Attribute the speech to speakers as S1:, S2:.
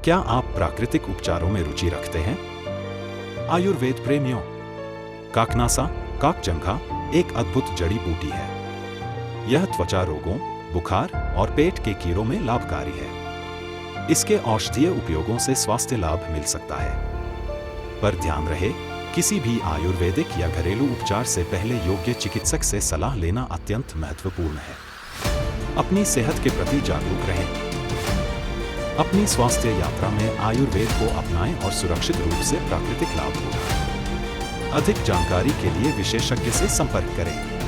S1: क्या आप प्राकृतिक उपचारों में रुचि रखते हैं? आयुर्वेद प्रेमियों, काकनासा काकचंघा एक अद्भुत जड़ी बूटी है। यह त्वचा रोगों, बुखार और पेट के कीड़ों में लाभकारी है। इसके औषधीय उपयोगों से स्वास्थ्य लाभ मिल सकता है। पर ध्यान रहे, किसी भी आयुर्वेदिक या घरेलू उपचार से पहले योग्य चिकित्सक से सलाह लेना अत्यंत महत्वपूर्ण है। अपनी सेहत के प्रति जागरूक रहें। अपनी स्वास्थ्य यात्रा में आयुर्वेद को अपनाएं और सुरक्षित रूप से प्राकृतिक लाभ उठाएं। अधिक जानकारी के लिए विशेषज्ञ से संपर्क करें।